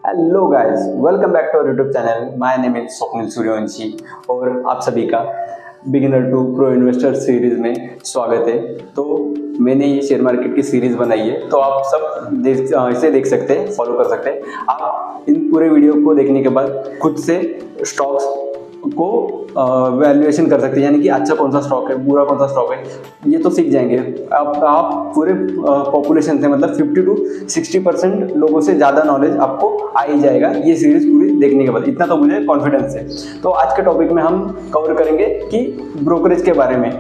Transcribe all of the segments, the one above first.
Hello guys, welcome back to our YouTube channel. My name is Swapnil Suryavanshi और आप सभी का beginner to pro investor series में स्वागत है। तो मैंने ये शेयर मार्केट की सीरीज बनाई है, तो आप सब इसे देख सकते हैं, फॉलो कर सकते हैं। आप इन पूरे वीडियो को देखने के बाद खुद से स्टॉक्स को वैल्यूएशन कर सकते हैं, यानी कि अच्छा कौन सा स्टॉक है, बुरा कौन सा स्टॉक है, ये तो सीख जाएंगे। आप पूरे पॉपुलेशन से मतलब 50 to 60% लोगों से ज़्यादा नॉलेज आपको आ ही जाएगा ये सीरीज पूरी देखने के बाद, इतना तो मुझे कॉन्फिडेंस है। तो आज के टॉपिक में हम कवर करेंगे कि ब्रोकरेज के बारे में,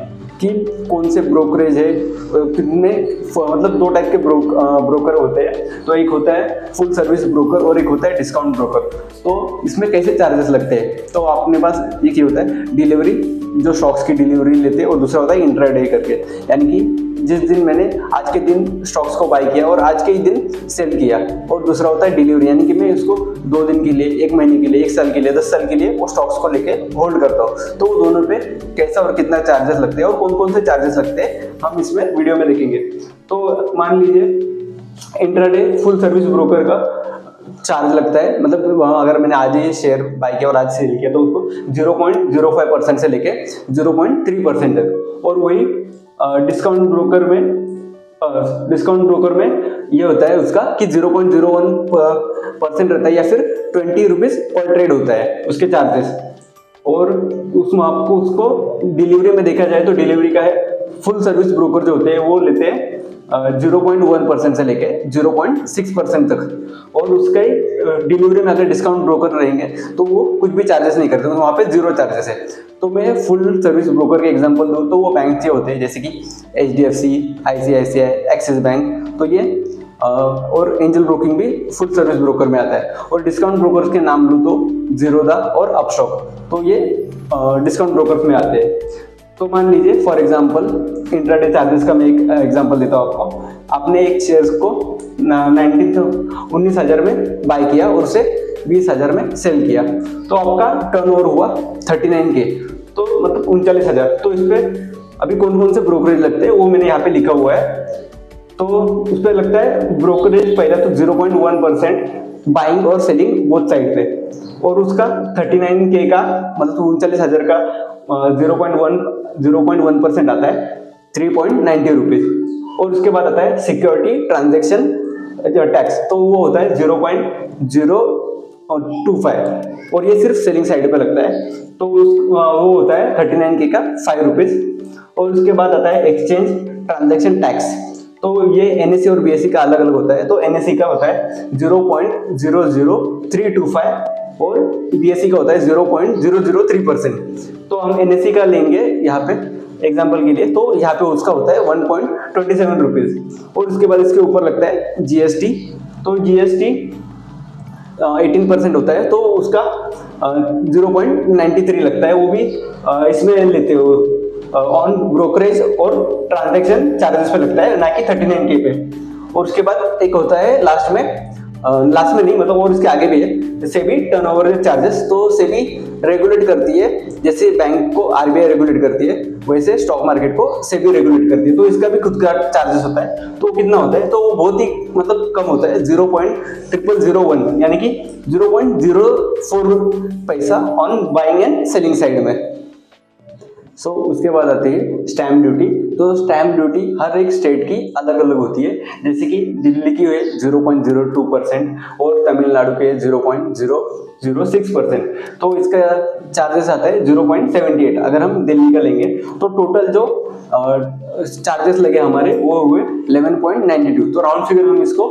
कि कौन से ब्रोकरेज है, कितने मतलब दो टाइप के ब्रोकर होते हैं। तो एक होता है फुल सर्विस ब्रोकर और एक होता है डिस्काउंट ब्रोकर। तो इसमें कैसे चार्जेस लगते हैं, तो अपने पास एक ही होता है डिलीवरी, जो स्टॉक्स की डिलीवरी लेते हैं, और दूसरा होता है इंट्राडे करके, यानी कि जिस दिन मैंने आज के दिन स्टॉक्स को बाय किया और आज के ही दिन सेल किया। और दूसरा होता है डिलीवरी, यानी कि मैं उसको 2 दिन के लिए, 1 महीने के लिए, 1 साल के लिए, 10 साल के लिए वो स्टॉक्स को लेके होल्ड करता हूँ। तो वो दोनों पे कैसा और कितना चार्जेस लगते हैं और कौन कौन से चार्जेस लगते हैं हम इसमें वीडियो में देखेंगे। तो मान लीजिए इंट्राडे फुल सर्विस ब्रोकर का चार्ज लगता है, मतलब वहाँ अगर मैंने आज ही शेयर बाय किया और आज सेल किया तो उसको 0.05% से लेके 0.3% तक। और वही डिस्काउंट ब्रोकर में ये होता है उसका कि 0.01% रहता है, या फिर 20 रुपीज़ पर ट्रेड होता है उसके चार्जेस। और उसमें आपको उसको डिलीवरी में देखा जाए तो डिलीवरी का है फुल सर्विस ब्रोकर जो होते हैं वो लेते हैं 0.1% से लेके 0.6% तक। और उसका ही डिलीवरी में अगर डिस्काउंट ब्रोकर रहेंगे तो वो कुछ भी चार्जेस नहीं करते, तो वहाँ पे 0 चार्जेस है। तो मैं फुल सर्विस ब्रोकर के एग्जांपल दूँ तो वो बैंक के होते हैं, जैसे कि HDFC, ICICI, एक्सिस बैंक। तो ये और एंजल ब्रोकिंग भी फुल सर्विस ब्रोकर में आता है। और डिस्काउंट ब्रोकर्स के नाम लूँ तो जीरोधा और अपस्टॉक, तो ये डिस्काउंट ब्रोकर्स में आते हैं। तो मान लीजिए फॉर एग्जांपल इंट्राडे चार्जेस का मैं एक एग्जांपल देता हूँ आपको। आपने एक शेयर्स को 19,000 में बाय किया और उसे 20,000 में सेल किया, तो आपका टर्नओवर हुआ 39K, तो मतलब 39,000। तो इस पर अभी कौन कौन से ब्रोकरेज लगते हैं वो मैंने यहाँ पे लिखा हुआ है। तो उस पर लगता है ब्रोकरेज पहला तो 0.1% बाइंग और सेलिंग बोथ साइड पे, और उसका 39K का मतलब 39,000 का 0.1% आता है 3.90 रुपीज़। और उसके बाद आता है सिक्योरिटी ट्रांजैक्शन टैक्स, तो वो होता है 0.025, और ये सिर्फ सेलिंग साइड पे लगता है। तो वो होता है 39K का 5 रुपीज़। और उसके बाद आता है एक्सचेंज ट्रांजैक्शन टैक्स, तो ये NSE और BSE का अलग अलग होता है। तो NSE का होता है 0.00325 और BSE का होता है 0.003%। तो हम NSE का लेंगे यहाँ पे एग्जाम्पल के लिए, तो यहाँ पे उसका होता है 1.27 रुपीज़। और उसके बाद इसके ऊपर लगता है GST, तो GST 18% होता है, तो उसका 0.93 लगता है, वो भी इसमें लेते हो ऑन ब्रोकरेज और ट्रांजैक्शन चार्जेस पे लगता है, ना कि 39K पे। और उसके बाद एक होता है लास्ट में नहीं मतलब, और इसके आगे भी है सेबी टर्नओवर चार्जेस। तो सेबी रेगुलेट करती है, जैसे बैंक को RBI रेगुलेट करती है वैसे स्टॉक मार्केट को सेबी रेगुलेट करती है। तो इसका भी खुद का चार्जेस होता है। तो कितना होता है, तो वो बहुत ही मतलब कम होता है, 0.0001, यानी कि 0.04 पैसा on buying and selling side में। उसके बाद आती है स्टैम्प ड्यूटी। तो स्टैम्प ड्यूटी हर एक स्टेट की अलग अलग होती है, जैसे कि दिल्ली की है 0.02% और तमिलनाडु के 0.006%। तो इसका चार्जेस आता है 0.78 अगर हम दिल्ली का लेंगे। तो टोटल जो चार्जेस लगे हमारे वो हुए 11.92। तो राउंड फिगर हम इसको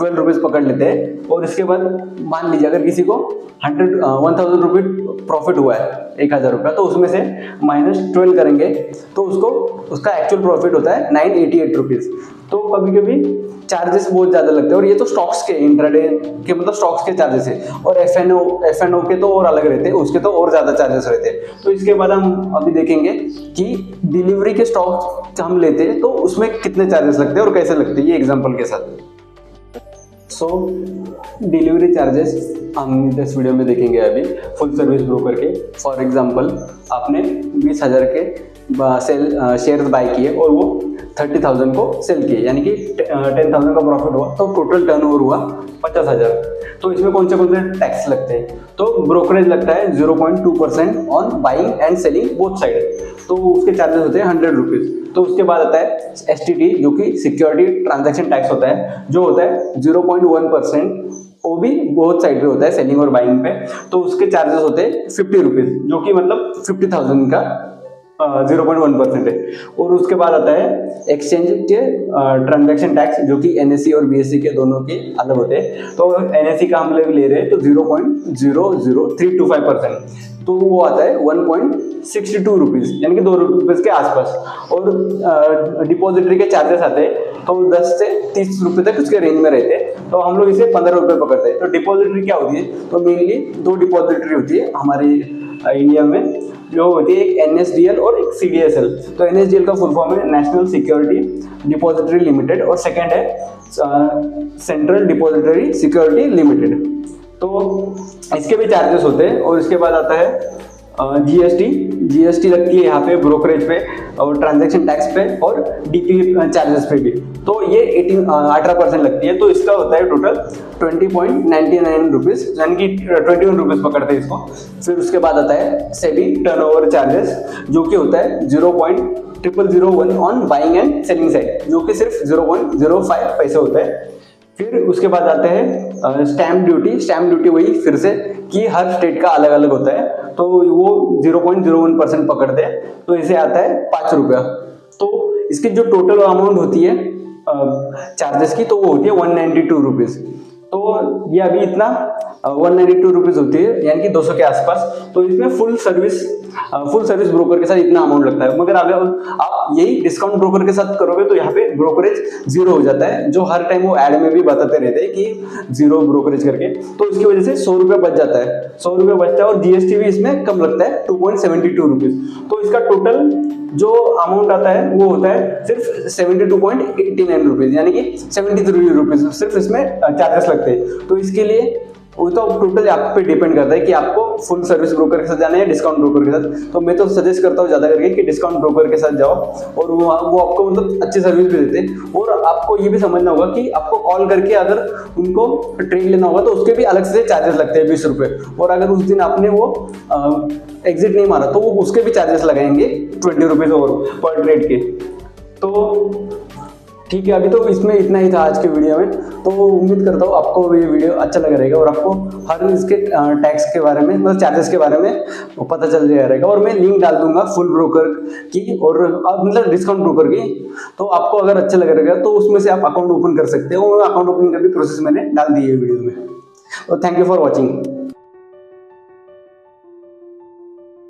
12 रुपीज़ पकड़ लेते हैं। और इसके बाद मान लीजिए अगर किसी को 1000 रुपये प्रॉफिट हुआ है 1000 रुपया, तो उसमें से -12 करेंगे तो उसका एक्चुअल प्रॉफिट होता है 988 रुपीज़। तो कभी कभी चार्जेस बहुत ज़्यादा लगते हैं, और ये तो स्टॉक्स के इंट्राडे के मतलब स्टॉक्स के चार्जेस है। और एफएनओ के तो और अलग रहते हैं, उसके तो और ज़्यादा चार्जेस रहते हैं। तो इसके बाद हम अभी देखेंगे कि डिलीवरी के स्टॉक्स हम लेते हैं तो उसमें कितने चार्जेस लगते हैं और कैसे लगते हैं, ये एग्जाम्पल के साथ। डिलीवरी चार्जेस हम इस वीडियो में देखेंगे अभी फुल सर्विस ब्रोकर के। फॉर एग्जांपल आपने 20,000 के सेल शेयर्स बाय किए और वो 30,000 को सेल किए, यानी कि 10,000 का प्रॉफिट हुआ, तो टोटल टर्नओवर हुआ 50,000। तो इसमें कौन से टैक्स लगते हैं? तो ब्रोकरेज लगता है 0.2% on buying and selling both side, तो उसके चार्जेस होते हैं 100 रुपीज़। तो उसके बाद आता है STT जो कि सिक्योरिटी ट्रांजैक्शन टैक्स होता है, जो होता है 0.1%, वो भी बहुत साइड पे होता है सेलिंग और बाइंग पे। तो उसके चार्जेस होते हैं 50 रुपीज़, जो कि मतलब 50,000 का 0.1% है। और उसके बाद आता है एक्सचेंज के ट्रांजैक्शन टैक्स, जो कि NSE और BSE के दोनों के अलग होते हैं। तो NSE का हम लोग ले रहे हैं तो 0.00325%, तो वो आता है 1.62 रुपीज़, यानी कि 2 रुपीज़ के आसपास। और डिपॉजिटरी के चार्जेस आते हैं तो 10 से 30 रुपये तक उसके रेंज में रहते हैं, तो हम लोग इसे 15 रुपये पकड़ते हैं। तो डिपॉजिटरी क्या होती है? तो मेनली 2 डिपॉजिटरी होती है हमारे इंडिया में, जो होती है एक NSDL और एक CDSL। तो NSDL का फुल फॉर्म है नेशनल सिक्योरिटी डिपॉजिटरी लिमिटेड, और सेकंड है सेंट्रल डिपॉजिटरी सिक्योरिटी लिमिटेड। तो इसके भी चार्जेस होते हैं। और इसके बाद आता है GST लगती है यहाँ पे ब्रोकरेज पे और ट्रांजैक्शन टैक्स पे और DP चार्जेस पे भी, तो ये 18% लगती है। तो इसका होता है टोटल 20.99 रुपीज़, यानी कि 21 रुपीज़ पकड़ते हैं इसको। फिर उसके बाद आता है सेबी टर्नओवर चार्जेस, जो कि होता है 0.0001 on buying and selling side, जो कि सिर्फ 0.05 पैसे होते हैं। फिर उसके बाद आते हैं स्टैम्प ड्यूटी। स्टैम्प ड्यूटी वही फिर से कि हर स्टेट का अलग अलग होता है, तो वो 0.01% पकड़ते हैं, तो इसे आता है 5 रुपया। तो इसकी जो टोटल अमाउंट होती है चार्जेस की, तो वो होती है 192 रुपीज़। तो ये अभी इतना 192 रुपीज़ होती है, यानी कि 200 के आसपास। तो इसमें फुल सर्विस ब्रोकर के साथ इतना अमाउंट लगता है। मगर अगर आप यही डिस्काउंट ब्रोकर के साथ करोगे तो यहाँ पे ब्रोकरेज 0 हो जाता है, जो हर टाइम वो ऐड में भी बताते रहते हैं कि 0 ब्रोकरेज करके। तो इसकी वजह से 100 रुपये बच जाता है, 100 रुपये बचता है। और GST भी इसमें कम लगता है 2.72 रुपीज़। तो इसका टोटल जो अमाउंट आता है वो होता है सिर्फ 72.89 रुपीज़, यानी कि 73 रुपीज़ सिर्फ इसमें चार्जेस लगते हैं। तो इसके लिए वो तो टोटल आप पे डिपेंड करता है कि आपको फुल सर्विस ब्रोकर के साथ जाना है या डिस्काउंट ब्रोकर के साथ। तो मैं तो सजेस्ट करता हूँ ज़्यादा करके कि डिस्काउंट ब्रोकर के साथ जाओ, और वो आपको मतलब अच्छी सर्विस भी देते हैं। और आपको ये भी समझना होगा कि आपको कॉल करके अगर उनको ट्रेड लेना होगा तो उसके भी अलग से चार्जेस लगते हैं 20 रुपये। और अगर उस दिन आपने वो एग्जिट नहीं मारा तो वो उसके भी चार्जेस लगाएंगे 20 रुपीज़ और पर ट्रेड के। तो ठीक है, अभी तो इसमें इतना ही था आज के वीडियो में। तो उम्मीद करता हूँ आपको ये वीडियो अच्छा लगा रहेगा और आपको हर इसके टैक्स के बारे में, मतलब चार्जेस के बारे में पता चल जाएगा रहेगा। और मैं लिंक डाल दूंगा फुल ब्रोकर की और मतलब डिस्काउंट ब्रोकर की। तो आपको अगर अच्छा लगा रहेगा तो उसमें से आप अकाउंट ओपन कर सकते हो। अकाउंट ओपन का भी प्रोसेस मैंने डाल दी है वीडियो में। तो थैंक यू फॉर वॉचिंग।